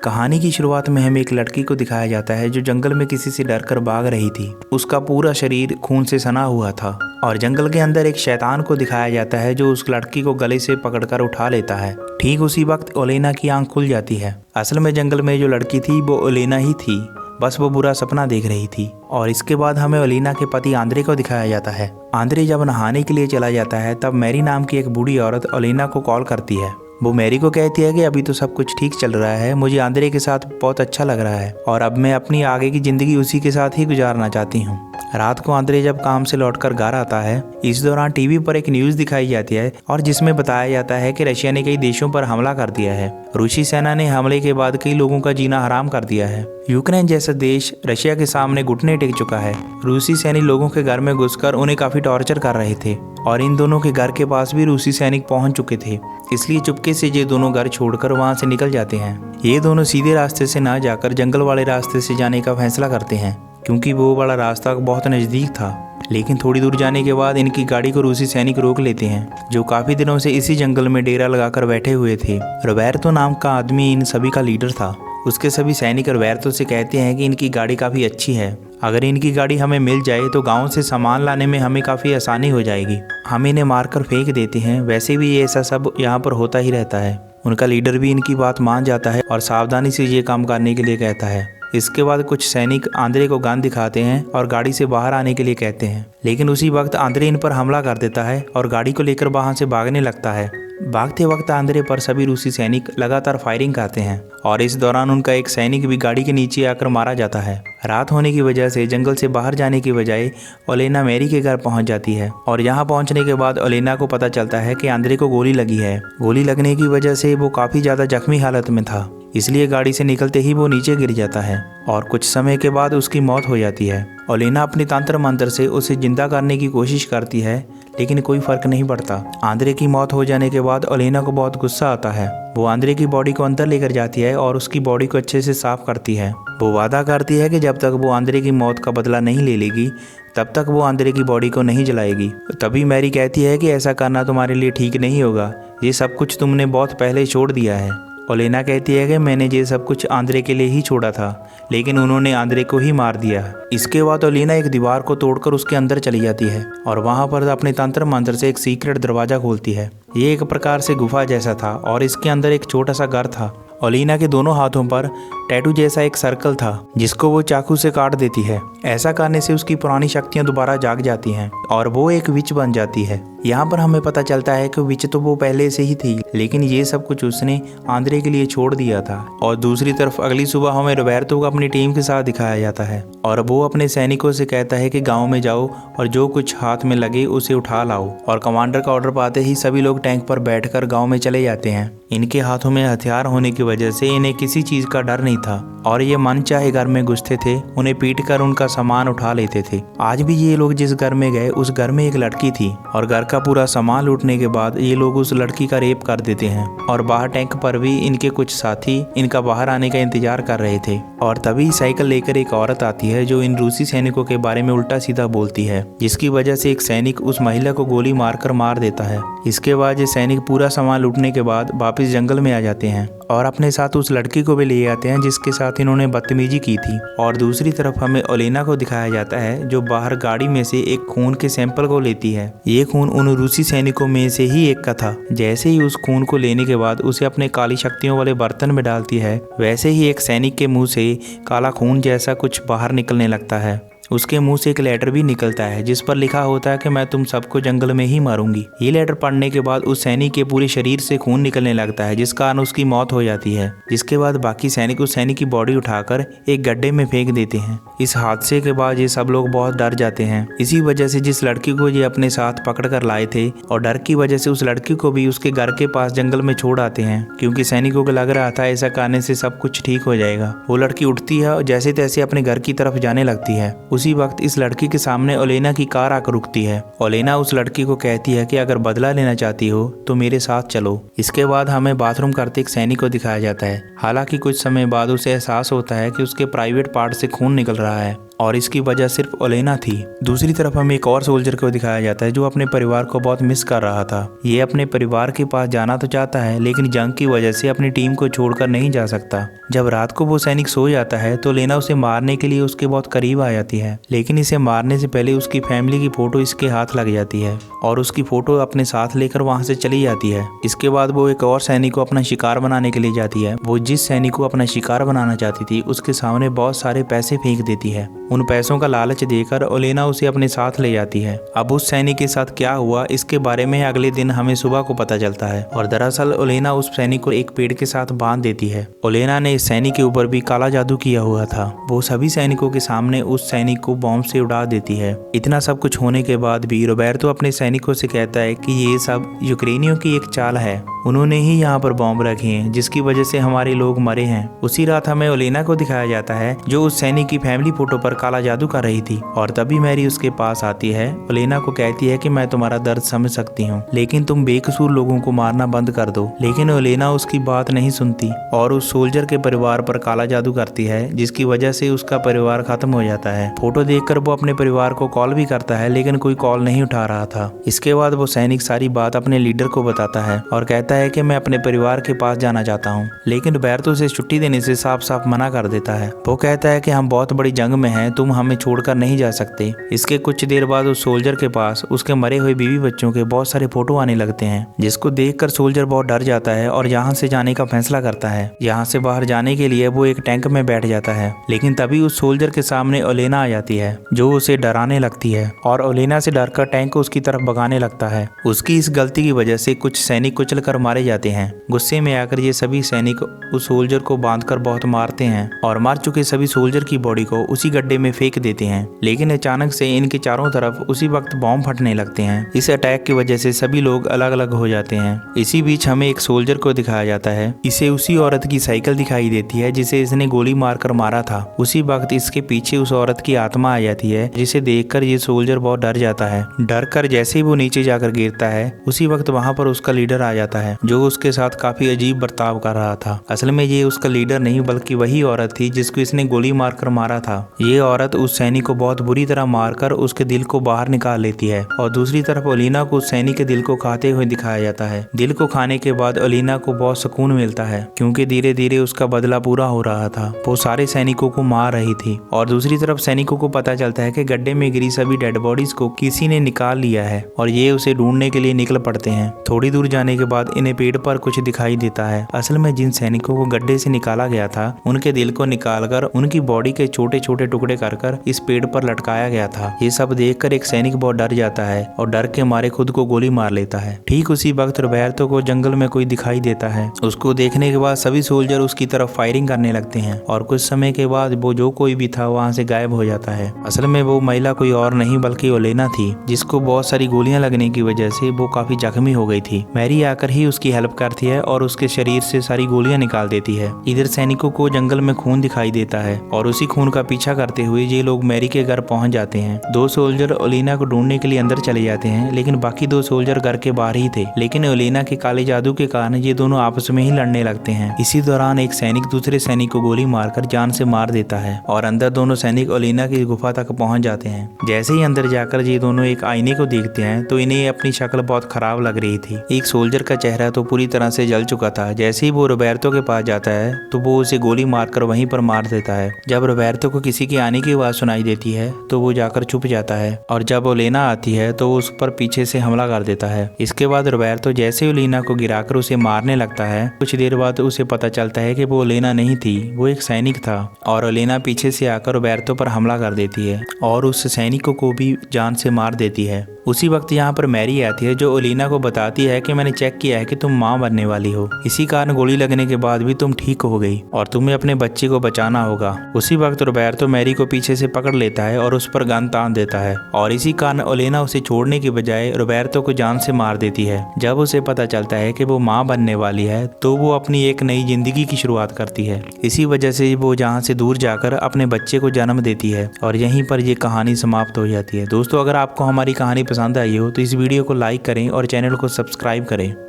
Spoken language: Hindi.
कहानी की शुरुआत में हमें एक लड़की को दिखाया जाता है जो जंगल में किसी से डरकर भाग रही थी। उसका पूरा शरीर खून से सना हुआ था और जंगल के अंदर एक शैतान को दिखाया जाता है जो उस लड़की को गले से पकड़कर उठा लेता है। ठीक उसी वक्त ओलेना की आंख खुल जाती है। असल में जंगल में जो लड़की थी वो ओलेना ही थी, बस वो बुरा सपना देख रही थी। और इसके बाद हमें ओलेना के पति आंद्रे को दिखाया जाता है। आंद्रे जब नहाने के लिए चला जाता है तब मैरी नाम की एक बूढ़ी औरत ओलेना को कॉल करती है। वो मैरी को कहती है कि अभी तो सब कुछ ठीक चल रहा है, मुझे आंद्रे के साथ बहुत अच्छा लग रहा है और अब मैं अपनी आगे की जिंदगी उसी के साथ ही गुजारना चाहती हूँ। रात को आंद्रे जब काम से लौटकर घर आता है, इस दौरान टीवी पर एक न्यूज़ दिखाई जाती है और जिसमें बताया जाता है कि रशिया ने कई देशों पर हमला कर दिया है। रूसी सेना ने हमले के बाद कई लोगों का जीना हराम कर दिया है। यूक्रेन जैसा देश रशिया के सामने घुटने टेक चुका है। रूसी सैनिक लोगों के घर में घुसकर उन्हें काफी टॉर्चर कर रहे थे और इन दोनों के घर के पास भी रूसी सैनिक पहुंच चुके थे। इसलिए चुपके से ये दोनों घर छोड़कर वहां से निकल जाते हैं। ये दोनों सीधे रास्ते से ना जाकर जंगल वाले रास्ते से जाने का फैसला करते हैं क्योंकि वो वाला रास्ता बहुत नजदीक था। लेकिन थोड़ी दूर जाने के बाद इनकी गाड़ी को रूसी सैनिक रोक लेते हैं जो काफी दिनों से इसी जंगल में डेरा लगाकर बैठे हुए थे। रोबर्तो नाम का आदमी इन सभी का लीडर था। उसके सभी सैनिक रोबर्तो से कहते हैं कि इनकी गाड़ी काफी अच्छी है, अगर इनकी गाड़ी हमें मिल जाए तो गांव से सामान लाने में हमें काफी आसानी हो जाएगी। हम इन्हें मारकर फेंक देते हैं, वैसे भी ये ऐसा सब यहाँ पर होता ही रहता है। उनका लीडर भी इनकी बात मान जाता है और सावधानी से ये काम करने के लिए कहता है। इसके बाद कुछ सैनिक आंद्रे को गन दिखाते हैं और गाड़ी से बाहर आने के लिए कहते हैं, लेकिन उसी वक्त आंद्रे इन पर हमला कर देता है और गाड़ी को लेकर वहां से भागने लगता है। भागते वक्त आंद्रे पर सभी रूसी सैनिक लगातार फायरिंग करते हैं और इस दौरान उनका एक सैनिक भी गाड़ी के नीचे आकर मारा जाता है। रात होने की वजह से जंगल से बाहर जाने की बजाय ओलेना मैरी के घर पहुंच जाती है और यहां पहुंचने के बाद ओलेना को पता चलता है कि आंद्रे को गोली लगी है। गोली लगने की वजह से वो काफी ज्यादा जख्मी हालत में था, इसलिए गाड़ी से निकलते ही वो नीचे गिर जाता है और कुछ समय के बाद उसकी मौत हो जाती है। ओलेना अपनी तंत्र मंत्र से उसे जिंदा करने की कोशिश करती है लेकिन कोई फर्क नहीं पड़ता। आंद्रे की मौत हो जाने के बाद ओलेना को बहुत गुस्सा आता है। वो आंद्रे की बॉडी को अंदर लेकर जाती है और उसकी बॉडी को अच्छे से साफ करती है। वो वादा करती है कि जब तक वो आंद्रे की मौत का बदला नहीं ले लेगी तब तक वो आंद्रे की बॉडी को नहीं जलाएगी। तभी मैरी कहती है कि ऐसा करना तुम्हारे लिए ठीक नहीं होगा, ये सब कुछ तुमने बहुत पहले छोड़ दिया है। ओलेना कहती है कि मैंने ये सब कुछ आंद्रे के लिए ही छोड़ा था, लेकिन उन्होंने आंद्रे को ही मार दिया। इसके बाद ओलेना एक दीवार को तोड़कर उसके अंदर चली जाती है और वहां पर अपने तंत्र मंत्र से एक सीक्रेट दरवाजा खोलती है। ये एक प्रकार से गुफा जैसा था और इसके अंदर एक छोटा सा घर था। ओलेना के दोनों हाथों पर टैटू जैसा एक सर्कल था जिसको वो चाकू से काट देती है। ऐसा करने से उसकी पुरानी शक्तियां दोबारा जाग जाती हैं और वो एक विच बन जाती है। यहाँ पर हमें पता चलता है कि विच तो वो पहले से ही थी, लेकिन ये सब कुछ उसने आंद्रे के लिए छोड़ दिया था। और दूसरी तरफ अगली सुबह हमें रोबर्तो को अपनी टीम के साथ दिखाया जाता है और वो अपने सैनिकों से कहता है कि गाँव में जाओ और जो कुछ हाथ में लगे उसे उठा लाओ। और कमांडर का ऑर्डर पाते ही सभी लोग टैंक पर बैठकर गाँव में चले जाते हैं। इनके हाथों में हथियार होने की वजह से इन्हें किसी चीज का डर नहीं था और ये मन चाहे घर में घुसते थे, उन्हें पीट कर उनका सामान उठा लेते थे। आज भी ये लोग जिस घर में गए उस घर में एक लड़की थी और घर का पूरा सामान लूटने के बाद ये लोग उस लड़की का रेप कर देते हैं। और बाहर टैंक पर भी इनके कुछ साथी इनका बाहर आने का इंतजार कर रहे थे और तभी साइकिल लेकर एक औरत आती है जो इन रूसी सैनिकों के बारे में उल्टा सीधा बोलती है, जिसकी वजह से एक सैनिक उस महिला को गोली मारकर मार देता है। इसके बाद ये सैनिक पूरा सामान लूटने के बाद वापस जंगल में आ जाते हैं और अपने साथ उस लड़की को भी ले आते हैं जिसके साथ इन्होंने बदतमीजी की थी। और दूसरी तरफ हमें ओलेना को दिखाया जाता है जो बाहर गाड़ी में से एक खून के सैंपल को लेती है। ये खून उन रूसी सैनिकों में से ही एक का था। जैसे ही उस खून को लेने के बाद उसे अपने काली शक्तियों वाले बर्तन में डालती है, वैसे ही एक सैनिक के मुंह से काला खून जैसा कुछ बाहर निकलने लगता है। उसके मुंह से एक लेटर भी निकलता है जिस पर लिखा होता है कि मैं तुम सबको जंगल में ही मारूंगी। ये लेटर पढ़ने के बाद उस सैनिक के पूरे शरीर से खून निकलने लगता है जिस कारण उसकी मौत हो जाती है। जिसके बाद बाकी सैनिक उस सैनिक की बॉडी उठाकर एक गड्ढे में फेंक देते हैं। इस हादसे के बाद ये सब लोग बहुत डर जाते हैं। इसी वजह से जिस लड़की को ये अपने साथ पकड़ कर लाए थे और डर की वजह से उस लड़की को भी उसके घर के पास जंगल में छोड़ आते हैं क्योंकि सैनिकों को लग रहा था ऐसा करने से सब कुछ ठीक हो जाएगा। वो लड़की उठती है और जैसे तैसे अपने घर की तरफ जाने लगती है। उसी वक्त इस लड़की के सामने ओलेना की कार आकर रुकती है। ओलेना उस लड़की को कहती है कि अगर बदला लेना चाहती हो तो मेरे साथ चलो। इसके बाद हमें बाथरूम करते एक सैनिक को दिखाया जाता है। हालांकि कुछ समय बाद उसे एहसास होता है कि उसके प्राइवेट पार्ट से खून निकल रहा है और इसकी वजह सिर्फ ओलेना थी। दूसरी तरफ हमें एक और सोल्जर को दिखाया जाता है जो अपने परिवार को बहुत मिस कर रहा था। ये अपने परिवार के पास जाना तो चाहता है लेकिन जंग की वजह से अपनी टीम को छोड़कर नहीं जा सकता। जब रात को वो सैनिक सो जाता है तो ओलेना उसे मारने के लिए उसके बहुत करीब आ जाती है, लेकिन इसे मारने से पहले उसकी फैमिली की फोटो इसके हाथ लग जाती है और उसकी फोटो अपने साथ लेकर वहां से चली जाती है। इसके बाद वो एक और सैनिक को अपना शिकार बनाने के लिए जाती है। वो जिस सैनिक को अपना शिकार बनाना चाहती थी उसके सामने बहुत सारे पैसे फेंक देती है। उन पैसों का लालच देकर ओलेना उसे अपने साथ ले जाती है। अब उस सैनिक के साथ क्या हुआ इसके बारे में अगले दिन हमें सुबह को पता चलता है और दरअसल ओलेना उस सैनिक को एक पेड़ के साथ बांध देती है। ओलेना ने इस सैनिक के ऊपर भी काला जादू किया हुआ था। वो सभी सैनिकों के सामने उस सैनिक को बॉम्ब से उड़ा देती है। इतना सब कुछ होने के बाद भी रोबर्तो अपने सैनिकों से कहता है कि ये सब यूक्रेनियों की एक चाल है, उन्होंने ही यहाँ पर बॉम्ब रखे हैं जिसकी वजह से हमारे लोग मरे हैं। उसी रात हमें ओलेना को दिखाया जाता है जो उस सैनिक की फैमिली फोटो पर काला जादू कर रही थी और तभी मैरी उसके पास आती है। ओलेना को कहती है कि मैं तुम्हारा दर्द समझ सकती हूँ लेकिन तुम बेकसूर लोगों को मारना बंद कर दो, लेकिन ओलेना उसकी बात नहीं सुनती और उस सोल्जर के परिवार पर काला जादू करती है जिसकी वजह से उसका परिवार खत्म हो जाता है। फोटो देखकर वो अपने परिवार को कॉल भी करता है लेकिन कोई कॉल नहीं उठा रहा था। इसके बाद वो सैनिक सारी बात अपने लीडर को बताता है और कहता है कि मैं अपने परिवार के पास जाना चाहता हूँ, लेकिन रोबर्तो उसे छुट्टी देने से साफ साफ मना कर देता है। वो कहता है कि हम बहुत बड़ी जंग में हैं, तुम हमें छोड़कर नहीं जा सकते। इसके कुछ देर बाद उस सोल्जर के पास उसके मरे हुए बीवी बच्चों के बहुत सारे फोटो आने लगते हैं जिसको देखकर सोल्जर बहुत डर जाता है और यहाँ से जाने का फैसला करता है। यहाँ से बाहर जाने के लिए वो एक टैंक में बैठ जाता है, लेकिन तभी उस सोल्जर के सामने ओलेना आ जाती है जो उसे डराने लगती है और ओलेना से डरकर टैंक को उसकी तरफ भगाने लगता है। उसकी इस गलती की वजह से कुछ सैनिक कुचल कर मारे जाते हैं। गुस्से में आकर ये सभी सैनिक उस सोल्जर को बांधकर बहुत मारते हैं और मार चुके सभी सोल्जर की बॉडी को उसी गड्ढे में फेंक देते हैं, लेकिन अचानक से इनके चारों तरफ उसी वक्त बॉम्ब फटने लगते हैं। इस अटैक की वजह से सभी लोग अलग अलग हो जाते हैं। इसी बीच हमें एक सोल्जर को दिखाया जाता है। इसे उसी औरत की साइकिल दिखाई देती है जिसे इसने गोली मारकर मारा था। उसी वक्त इसके पीछे उस औरत की आत्मा आ जाती है जिसे देखकर ये सोल्जर बहुत डर जाता है। डर कर जैसे ही वो नीचे जाकर गिरता है उसी वक्त वहां पर उसका लीडर आ जाता है जो उसके साथ काफी अजीब बर्ताव कर रहा था। असल में ये उसका लीडर नहीं बल्कि वही औरत थी जिसको इसने गोली मारकर मारा था। ये औरत उस सैनिक को बहुत बुरी तरह मारकर उसके दिल को बाहर निकाल लेती है और दूसरी तरफ ओलेना को उस सैनिक के दिल को खाते हुए दिखाया जाता है। दिल को खाने के बाद ओलेना को बहुत सुकून मिलता है क्योंकि धीरे धीरे उसका बदला पूरा हो रहा था। वो सारे सैनिकों को मार रही थी और दूसरी तरफ सैनिकों को पता चलता है कि गड्ढे में गिरी सभी डेड बॉडीज को किसी ने निकाल लिया है और ये उसे ढूंढने के लिए निकल पड़ते हैं। थोड़ी दूर जाने के बाद इन्हें पेड़ पर कुछ दिखाई देता है। असल में जिन सैनिकों को गड्ढे से निकाला गया था उनके दिल को निकालकर उनकी बॉडी के छोटे छोटे टुकड़े कर इस पेड़ पर लटकाया गया था। ये सब देखकर एक सैनिक बहुत डर जाता है और डर के मारे खुद को गोली मार लेता है। ठीक उसी वक्त रोबर्तो को जंगल में कोई दिखाई देता है। उसको देखने के बाद सभी सोल्जर उसकी तरफ फायरिंग करने लगते हैं और कुछ समय के बाद वो जो कोई भी था वहाँ से गायब हो जाता है। असल में वो महिला कोई और नहीं बल्कि ओलेना थी जिसको बहुत सारी गोलियां लगने की वजह से वो काफी जख्मी हो गई थी। मैरी आकर ही उसकी हेल्प करती है और उसके शरीर से सारी गोलियां निकाल देती है। इधर सैनिकों को जंगल में खून दिखाई देता है और उसी खून का पीछा करते हुए ये लोग मैरी के घर पहुंच जाते हैं। दो सोल्जर ओलेना को ढूंढने के लिए अंदर चले जाते हैं लेकिन बाकी दो सोल्जर घर के बाहर ही थे, लेकिन ओलेना के काले जादू के कारण ये दोनों आपस में ही लड़ने लगते हैं। इसी दौरान एक सैनिक दूसरे सैनिक को गोली मारकर जान से मार देता है और अंदर दोनों सैनिक ओलेना की गुफा तक पहुंच जाते हैं। जैसे ही अंदर जाकर ये दोनों एक आईने को देखते हैं तो इन्हें अपनी शक्ल बहुत खराब लग रही थी। एक सोल्जर का चेहरा तो पूरी तरह से जल चुका था। जैसे ही वो रोबर्तो के पास जाता है तो वो उसे गोली मारकर वहीं पर मार देता है। जब रोबर्तो को किसी के आने की आवाज सुनाई देती है तो वो जाकर छुप जाता है और जब ओलेना आती है तो उस पर पीछे से हमला कर देता है। इसके बाद रोबर्तो जैसे ओलेना को गिराकर उसे मारने लगता है कुछ देर बाद उसे पता चलता है कि वो ओलेना नहीं थी, वो एक सैनिक था और ओलेना पीछे से आकर रोबर्तो पर हमला कर देती है और उस सैनिकों को भी जान से मार देती है। उसी वक्त यहाँ पर मैरी आती है जो ओलेना को बताती है कि मैंने चेक किया है कि तुम माँ बनने वाली हो, इसी कारण गोली लगने के बाद भी तुम ठीक हो गई और तुम्हें अपने बच्चे को बचाना होगा। उसी वक्त रोबर्तो मैरी को पीछे से पकड़ लेता है और उस पर गन तान देता है और इसी कारण ओलेना उसे छोड़ने की बजाय रोबर्तो को जान से मार देती है। जब उसे पता चलता है कि वो माँ बनने वाली है तो वो अपनी एक नई जिंदगी की शुरुआत करती है। इसी वजह से वो जहाँ से दूर जाकर अपने बच्चे को जन्म देती है और यहीं पर ये कहानी समाप्त हो जाती है। दोस्तों, अगर आपको हमारी कहानी पसंद आई हो तो इस वीडियो को लाइक करें और चैनल को सब्सक्राइब करें।